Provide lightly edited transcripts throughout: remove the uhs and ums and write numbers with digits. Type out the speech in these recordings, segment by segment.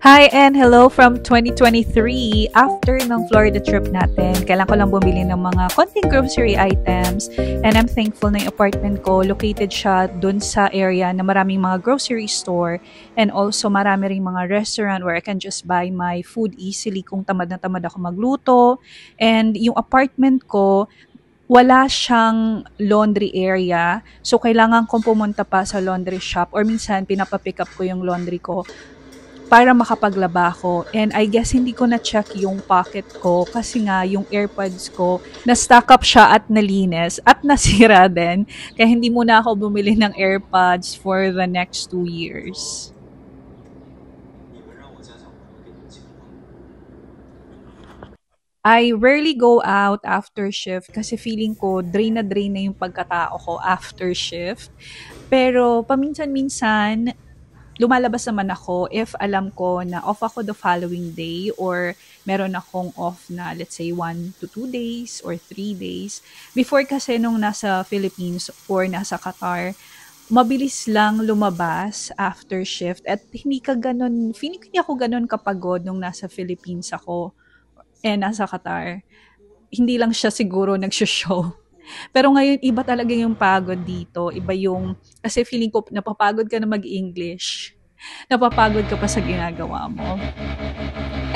Hi and hello from 2023. After ng Florida trip natin, kailan ko lang bumili ng mga konting grocery items and I'm thankful na yung apartment ko, located siya dun sa area na maraming mga grocery store and also marami ring mga restaurant where I can just buy my food easily kung tamad na tamad ako magluto. And yung apartment ko, wala siyang laundry area. So, kailangan kong pumunta pa sa laundry shop or minsan pinapapick up ko yung laundry ko para makapaglaba ako. And I guess hindi ko na-check yung pocket ko kasi nga yung AirPods ko na-stack up siya at nalinis at nasira din. Kaya hindi muna ako bumili ng AirPods for the next 2 years. I rarely go out after shift kasi feeling ko drain na yung pagkatao ko after shift. Pero paminsan-minsan, lumalabas naman ako if alam ko na off ako the following day or meron akong off na let's say 1 to 2 days or 3 days. Before kasi nung nasa Philippines or nasa Qatar, mabilis lang lumabas after shift at hindi ka ganun, feeling ko hindi ako ganun kapagod nung nasa Philippines ako nasa Qatar. Hindi lang siya siguro nagsho-show. Pero ngayon, iba talaga yung pagod dito. Iba yung, kasi feeling ko, napapagod ka na mag-English. Napapagod ka pa sa ginagawa mo.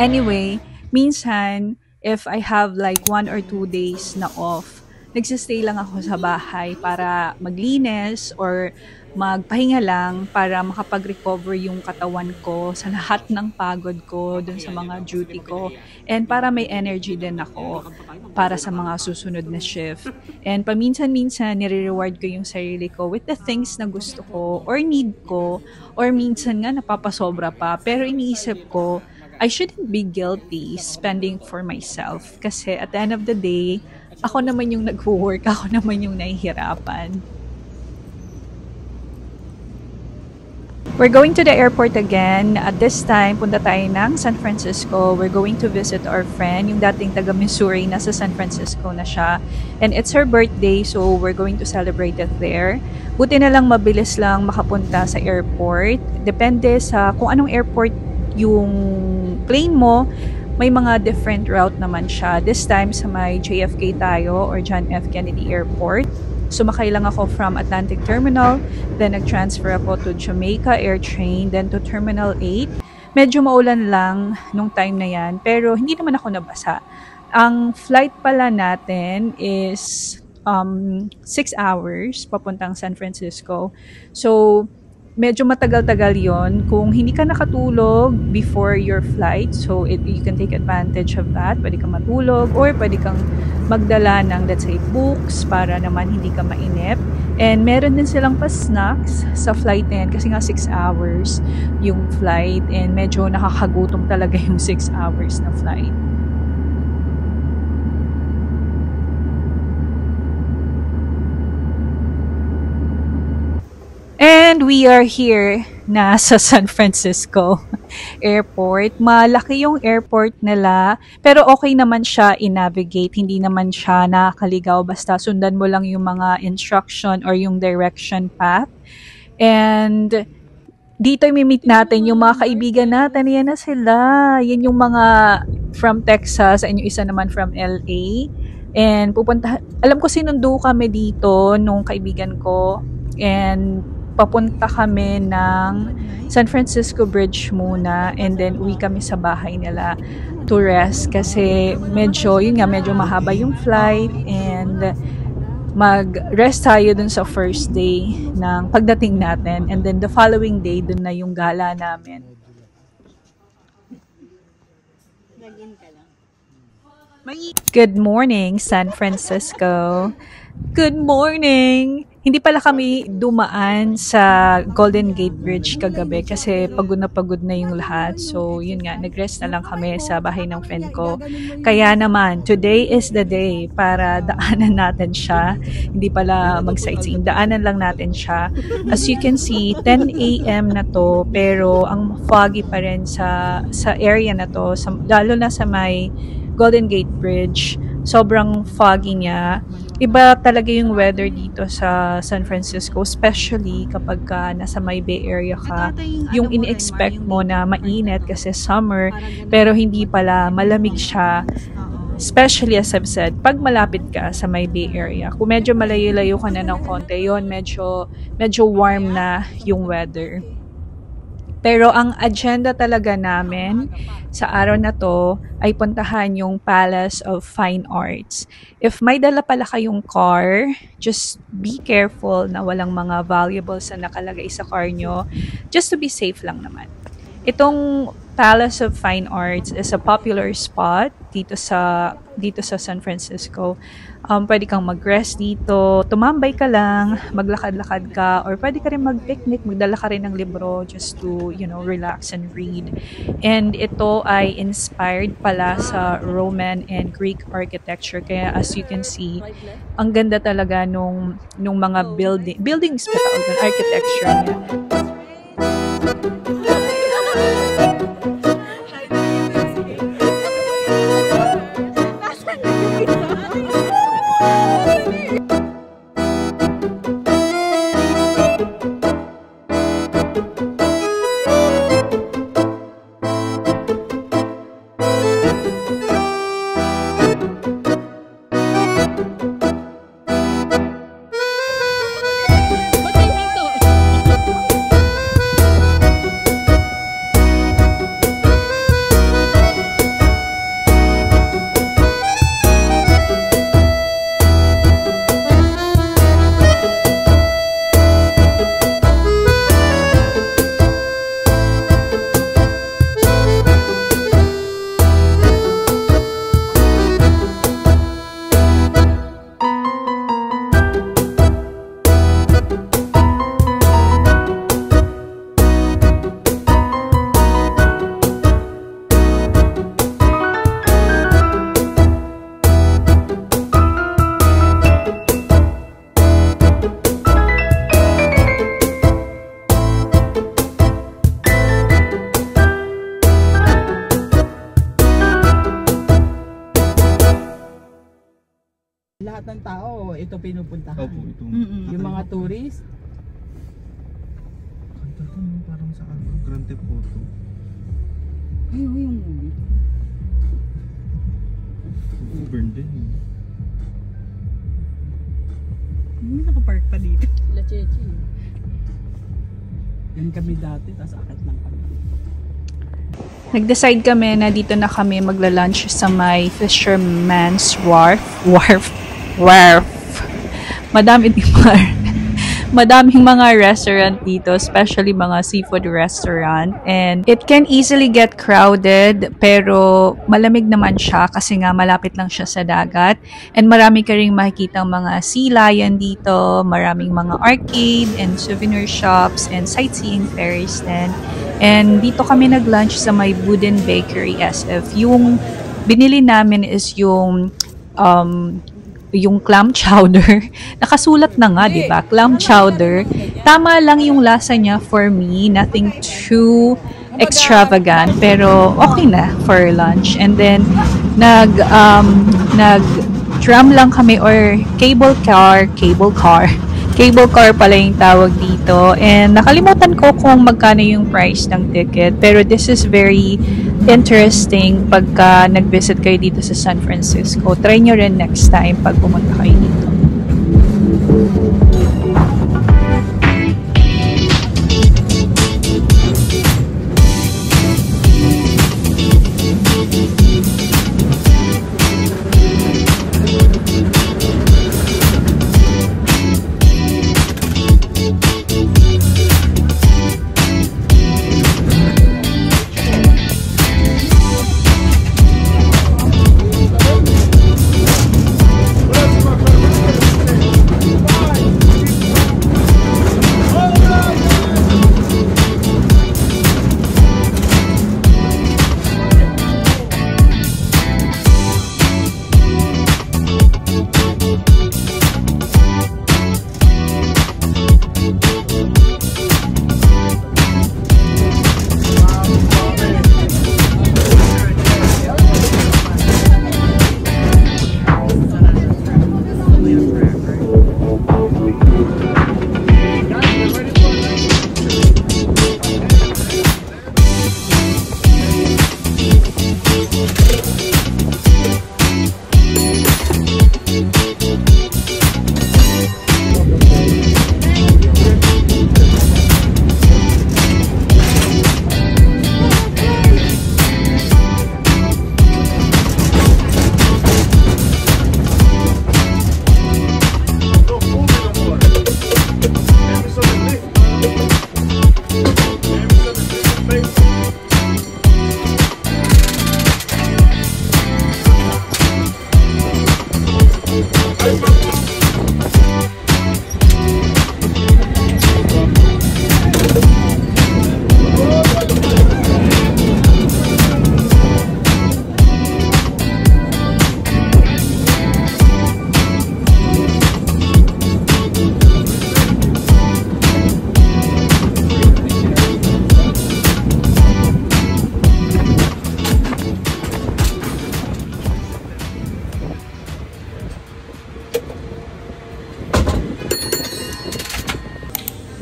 Anyway, minsan, if I have like 1 or 2 days na off, nagsistay lang ako sa bahay para maglinis or magpahinga lang para makapag-recover yung katawan ko sa lahat ng pagod ko dun sa mga duty ko and para may energy din ako para sa mga susunod na shift. And paminsan-minsan, nire-reward ko yung sarili ko with the things na gusto ko or need ko or minsan nga napapasobra pa. Pero iniisip ko, I shouldn't be guilty spending for myself kasi at the end of the day, ako naman yung nag-work, ako naman yung nahihirapan. We're going to the airport again. At this time, punta tayo ng San Francisco. We're going to visit our friend, yung dating taga Missouri, nasa San Francisco na siya. And it's her birthday, so we're going to celebrate it there. Buti na lang mabilis lang makapunta sa airport. Depende sa kung anong airport yung plane mo, may mga different route naman siya. This time sa may JFK tayo or John F. Kennedy Airport. Sumakay lang ako from Atlantic Terminal, then nag-transfer ako to Jamaica AirTrain, then to Terminal 8. Medyo maulan lang nung time na yan, pero hindi naman ako nabasa. Ang flight pala natin is 6 hours papuntang San Francisco. So, medyo matagal-tagal yon kung hindi ka nakatulog before your flight. So, you can take advantage of that. Pwede kang matulog or pwede kang magdala ng, let's say, books para naman hindi ka mainip. And meron din silang pa-snacks sa flight na yan kasi nga 6 hours yung flight and medyo nakakagutom talaga yung 6 hours na flight. And we are here na sa San Francisco Airport. Malaki yung airport nila, pero okay naman siya i-navigate. Hindi naman siya nakakaligaw. Basta sundan mo lang yung mga instruction or yung direction path. And dito i-meet natin yung mga kaibigan natin. Yan na sila. Yan yung mga from Texas and yung isa naman from LA. And pupunta, alam ko sinundo kami dito nung kaibigan ko. And papunta kami ng San Francisco Bridge muna and then uwi kami sa bahay nila to rest kasi medyo mahaba yung flight and mag-rest tayo dun sa first day ng pagdating natin and then the following day dun na yung gala namin. Good morning, San Francisco. Good morning! Hindi pala kami dumaan sa Golden Gate Bridge kagabi kasi pagod na yung lahat. So, yun nga, nag-rest na lang kami sa bahay ng friend ko. Kaya naman, today is the day para daanan natin siya. Hindi pala mag-sightseeing, daanan lang natin siya. As you can see, 10 a.m. na to, pero ang foggy pa rin sa area na to, lalo na sa may Golden Gate Bridge. sobrang foggy niya. Iba talaga yung weather dito sa San Francisco, especially kapag nasa may Bay Area ka. Yung in-expect mo na mainit kasi summer, pero hindi pala, malamig siya. Especially as I've said, pag malapit ka sa may Bay Area, kung medyo malayo-layo ka na ng konti, yun, medyo warm na yung weather. Pero ang agenda talaga namin sa araw na to ay puntahan yung Palace of Fine Arts. If may dala pala kayong car, just be careful na walang mga valuables na nakalagay sa car nyo. Just to be safe lang naman. Itong Palace of Fine Arts is a popular spot dito sa San Francisco. Pwede kang mag-rest dito, tumambay ka lang, maglakad-lakad ka, or pwede ka rin mag-picnic, magdala ka rin ng libro just to, relax and read. And ito ay inspired pala sa Roman and Greek architecture. Kaya as you can see, ang ganda talaga nung mga buildings pa tawag ng architecture niya. Lahat ng tao, ito pinupuntahan. Opo, ito. Yung mga tourist. Kanta to, no? Parang sa Grand Theft Auto. Ay, yung movie. Burn din. May nakapark pa dito. La Chechi. Yan kami dati, tapos akit lang kami. Nag-decide kami na dito na kami magla-lunch sa may Fisherman's Wharf. Madaming mga restaurant dito, especially mga seafood restaurant. And it can easily get crowded, pero malamig naman siya kasi nga malapit lang siya sa dagat. And marami ka ring makikita mga sea lion dito, maraming mga arcade and souvenir shops and sightseeing ferries din. And dito kami nag-lunch sa may Wooden Bakery SF. Yung binili namin is yung clam chowder. Nakasulat na nga, di ba? Clam chowder. Tama lang yung lasa niya for me. Nothing too extravagant. Pero okay na for lunch. And then, nag-tram lang kami or cable car pala yung tawag dito. And nakalimutan ko kung magkano yung price ng ticket. Pero this is very interesting pagka nag-visit kayo dito sa San Francisco. Try nyo rin next time pag pumunta kayo dito.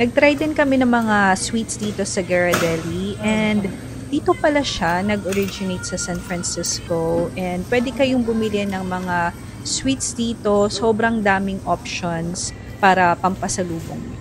Nag-try din kami ng mga sweets dito sa Ghirardelli, and dito pala siya nag-originate sa San Francisco, and pwede kayong bumili ng mga sweets dito. Sobrang daming options para pampasalubong.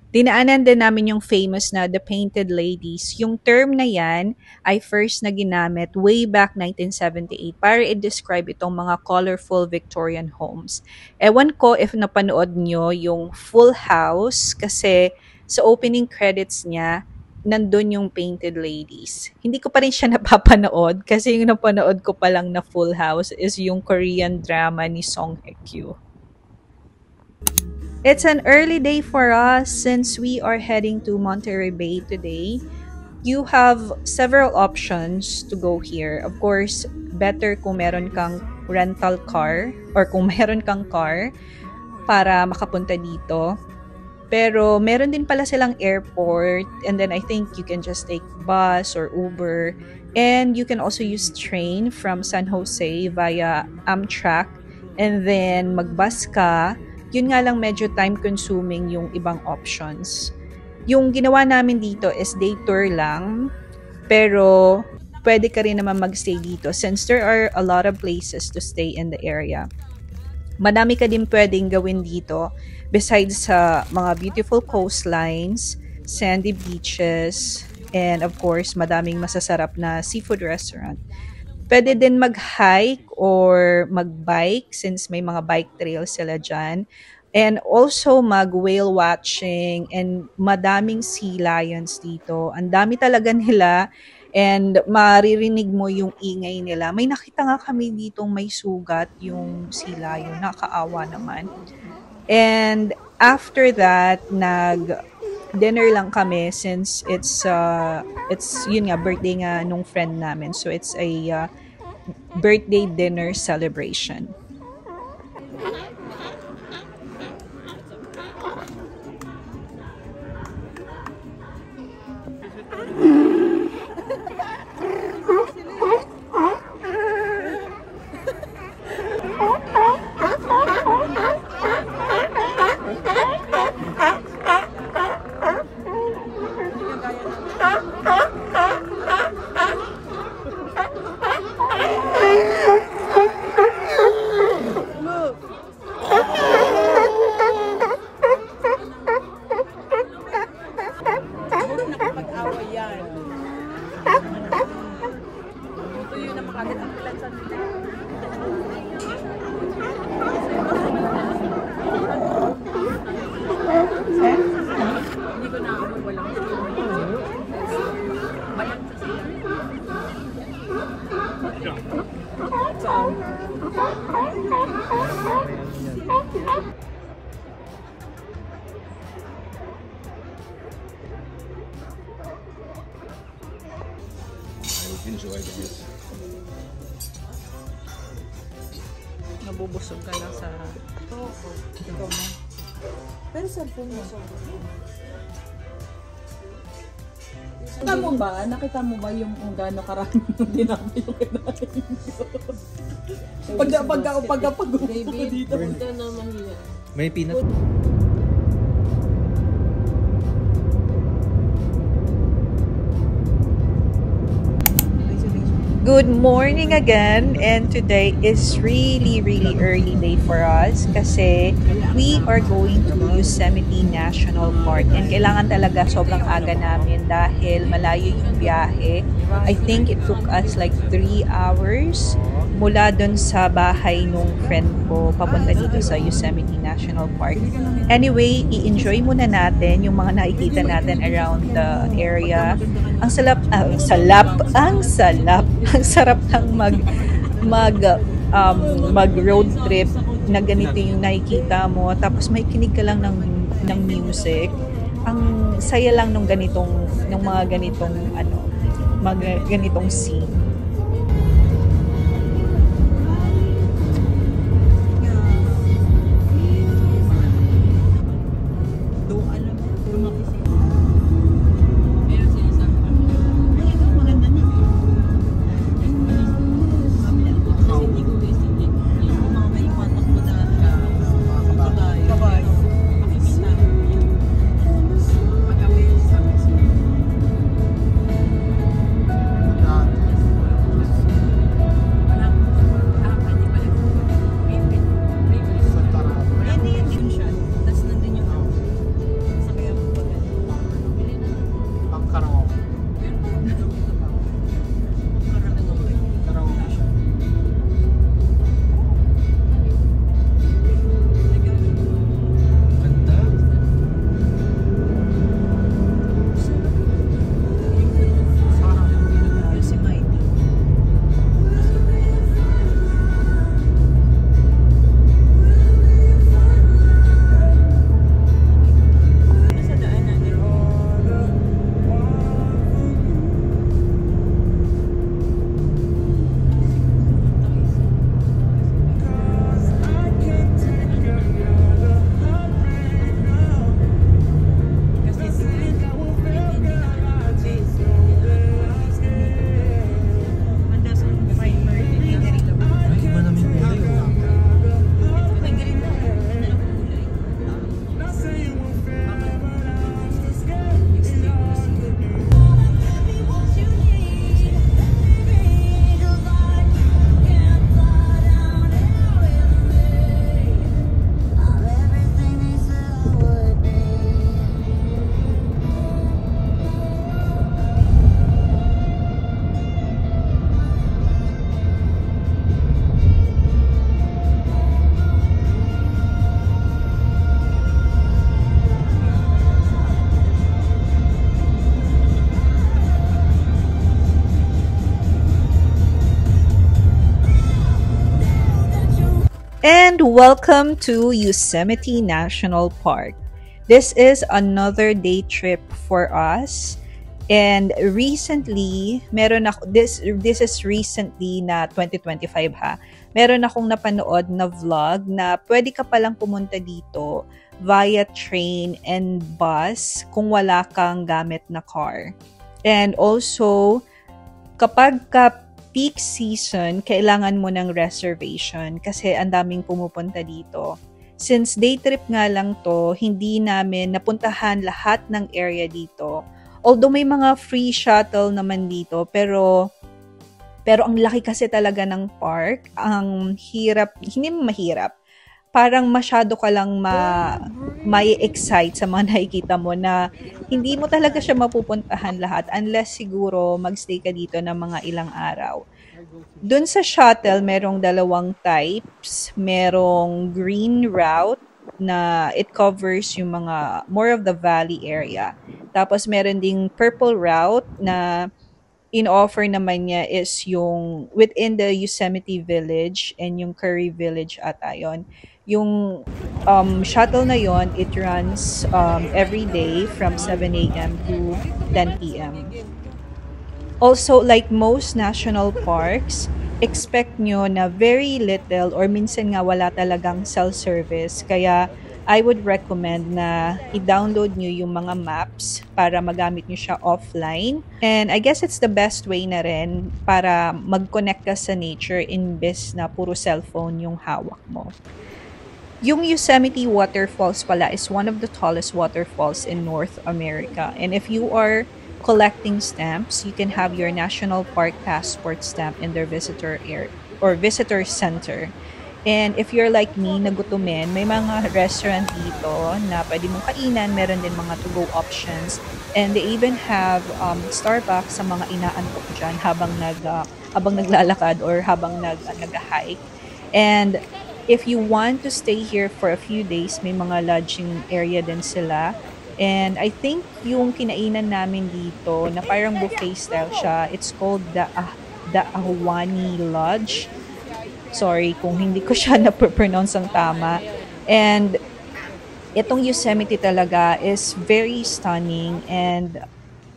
Dinaanan din namin yung famous na The Painted Ladies. Yung term na yan ay first na ginamit way back 1978 para i-describe itong mga colorful Victorian homes. Ewan ko if napanood nyo yung Full House, kasi sa opening credits niya, nandun yung Painted Ladies. Hindi ko pa rin siya napapanood kasi yung napanood ko pa lang na Full House is yung Korean drama ni Song Hye Kyo. It's an early day for us since we are heading to Monterey Bay today. You have several options to go here. Of course, better kung meron kang rental car or kung meron kang car para makapunta dito. Pero meron din pala silang airport, and then I think you can just take bus or Uber, and you can also use train from San Jose via Amtrak, and then magbus ka. Yun nga lang medyo time consuming yung ibang options. Yung ginawa namin dito is day tour lang, pero pwede ka rin naman magstay dito since there are a lot of places to stay in the area. Madami ka din pwedeng gawin dito besides sa mga beautiful coastlines, sandy beaches, and of course, madaming masasarap na seafood restaurant. Pwede din mag-hike or mag-bike since may mga bike trails sila dyan. And also mag-whale watching, and madaming sea lions dito. Ang dami talaga nila, and maririnig mo yung ingay nila. May nakita nga kami ditong may sugat yung sea lion. Nakakaawa naman. And after that, nag-dinner lang kami since it's yun nga, birthday nga nung friend namin. So it's a birthday dinner celebration. Enjoy this. Nabubusog ka lang sa... Ikaw na. Pero cellphone mo. Nakita mo ba yung kung gaano karami yung dinami yung kinain ko? Pagka-pag-upo ko dito. May peanut. Good morning again, and today is really early day for us kasi we are going to Yosemite National Park, and kailangan talaga sobrang aga namin dahil malayo yung biyahe. I think it took us like 3 hours mula dun sa bahay nung friend ko papunta dito sa Yosemite National Park. Anyway, i-enjoy muna natin yung mga nakikita natin around the area. Ang sarap ng mag road trip na ganito yung nakikita mo, tapos may kinig ka lang ng music. Ang saya lang nung mga ganitong scene. And welcome to Yosemite National Park. This is another day trip for us. And recently, meron ako this is recently na 2025 ha. Meron akong napanood na vlog na pwede ka palang pumunta dito via train and bus kung wala kang gamit na car. And also, kapag peak season, kailangan mo ng reservation kasi ang daming pumupunta dito. Since day trip nga lang to, hindi namin napuntahan lahat ng area dito. Although may mga free shuttle naman dito, pero ang laki kasi talaga ng park. Ang hirap, hindi mahirap. Parang masyado ka lang may excite sa mga nakikita mo na hindi mo talaga siya mapupuntahan lahat unless siguro magstay ka dito ng mga ilang araw. Doon sa shuttle, merong dalawang types. Merong green route na it covers yung mga more of the valley area. Tapos meron ding purple route na in-offer naman niya is yung within the Yosemite Village and yung Curry Village ata yun. Yung shuttle na yon, it runs every day from 7 a.m. to 10 p.m. Also, like most national parks, expect nyo na very little or minsan nga wala talagang cell service. Kaya I would recommend na i-download nyo yung mga maps para magamit nyo siya offline. And I guess it's the best way na rin para mag-connect ka sa nature imbes na puro cellphone yung hawak mo. Yung Yosemite Waterfalls pala is one of the tallest waterfalls in North America. And if you are collecting stamps, you can have your National Park Passport stamp in their visitor area or visitor center. And if you're like me, nagutumin, may mga restaurant dito na pwede mong kainan. Meron din mga to-go options. And they even have Starbucks sa mga inaantok dyan habang naglalakad or habang nag-hike. And if you want to stay here for a few days, may mga lodging area din sila. And I think yung kinainan namin dito na parang buffet style siya, it's called the Ahwahnee Lodge. Sorry kung hindi ko siya na-pronounce ang tama. And itong Yosemite talaga is very stunning and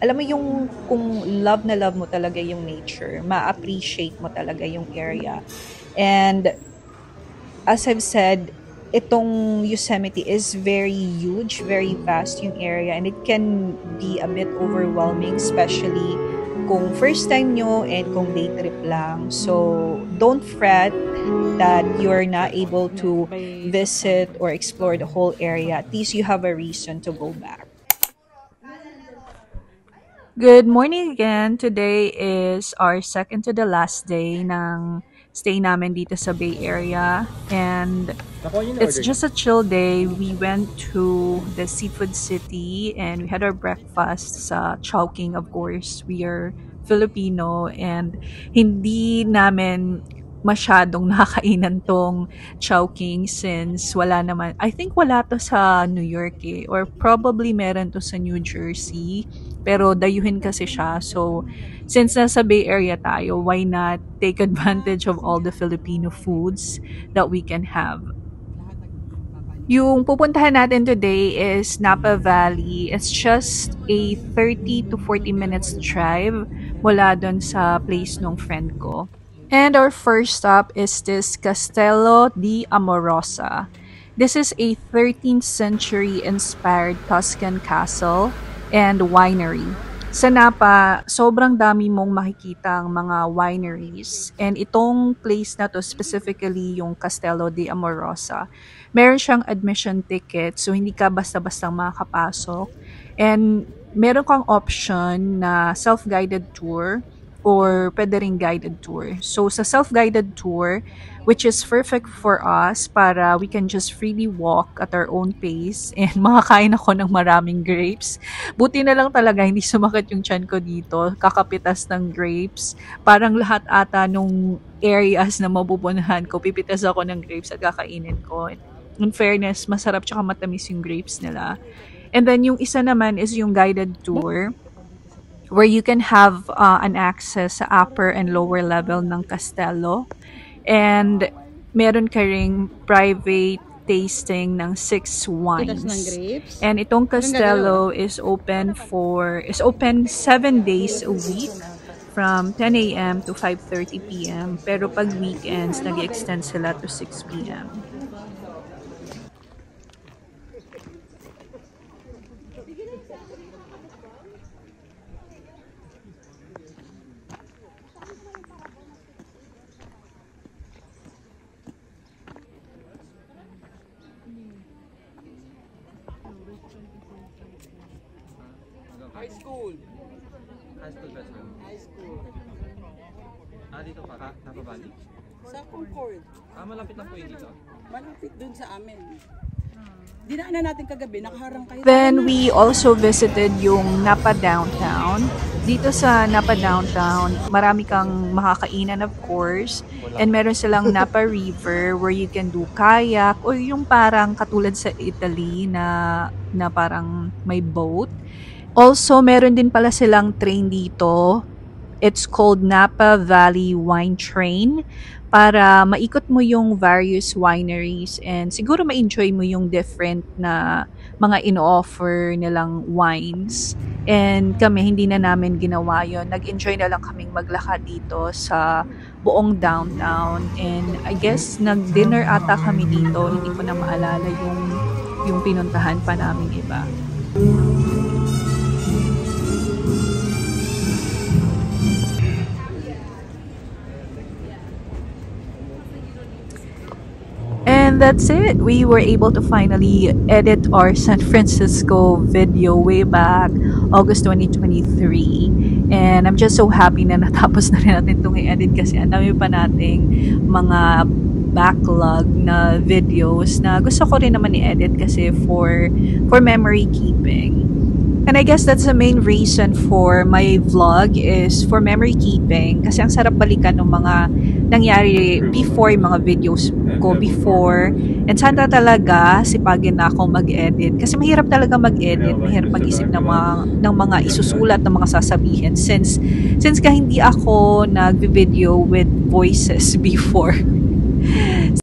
alam mo yung kung love na love mo talaga yung nature, ma-appreciate mo talaga yung area. And as I've said, itong Yosemite is very huge, very vast yung area and it can be a bit overwhelming, especially kung first time nyo and kung day trip lang. So, don't fret that you're not able to visit or explore the whole area. At least you have a reason to go back. Good morning again. Today is our second to the last day ng stay namin dito sa Bay Area. And it's just a chill day. We went to the Seafood City and we had our breakfast sa Chowking. Of course, we are Filipino and hindi namin masyadong nakakainan tong Chowking since wala naman. I think wala to sa New York or probably meron to sa New Jersey. Pero dayuhin kasi siya. So, since nasa Bay Area tayo, why not take advantage of all the Filipino foods that we can have? Yung pupuntahan natin today is Napa Valley. It's just a 30 to 40 minutes drive mula dun sa place nung friend ko. And our first stop is this Castello di Amorosa. This is a 13th century inspired Tuscan castle and winery. Sa Napa, sobrang dami mong makikitang mga wineries. And itong place na to, specifically yung Castello di Amorosa, meron siyang admission ticket. So, hindi ka basta-basta makakapasok. And meron kang option na self-guided tour or pwede ring guided tour. So, sa self-guided tour, which is perfect for us para we can just freely walk at our own pace and makakain ako ng maraming grapes. Buti na lang talaga hindi sumakit yung tiyan ko dito. Kakapitas ng grapes. Parang lahat ata nung areas na mapupunahan ko, pipitas ako ng grapes at kakainin ko. In fairness, masarap tsaka matamis yung grapes nila. And then yung isa naman is yung guided tour where you can have an access sa upper and lower level ng Castello. And meron ka ring private tasting ng 6 Kitas ng wines. grapes. And itong Castello is open 7 days a week from 10 a.m. to 5:30 p.m. Pero pag weekends, nag-extend sila to 6 p.m. High school. High school best friend. High school. Dito pa, Napa Valley? Sa Concord. Malapit lang po yun dito. Malapit dun sa amin. Dinaanan natin kagabi, nakaharang kayo. Then we also visited yung Napa Downtown. Dito sa Napa Downtown, marami kang makakainan of course. And meron silang Napa River where you can do kayak o yung parang katulad sa Italy na parang may boat. Also, meron din pala silang train dito. It's called Napa Valley Wine Train para maikot mo yung various wineries and siguro ma-enjoy mo yung different na mga in-offer nilang wines. And kami, hindi na namin ginawa yon. Nag-enjoy na lang kaming maglakad dito sa buong downtown. And I guess nag-dinner ata kami dito. Hindi ko na maalala yung pinuntahan pa namin iba. And that's it. We were able to finally edit our San Francisco video way back August 2023. And I'm just so happy na natapos na rin natin itong i-edit kasi ang dami pa nating mga backlog na videos na gusto ko rin naman i-edit kasi for memory keeping. And I guess that's the main reason for my vlog is for memory keeping. Kasi ang sarap balikan ng mga nangyari before, yung mga videos ko before. And sana talaga sipagin na ako mag-edit. Kasi mahirap talaga mag-edit. Mahirap mag-isip ng mga isusulat, ng mga sasabihin. Since hindi ako nag-video with voices before.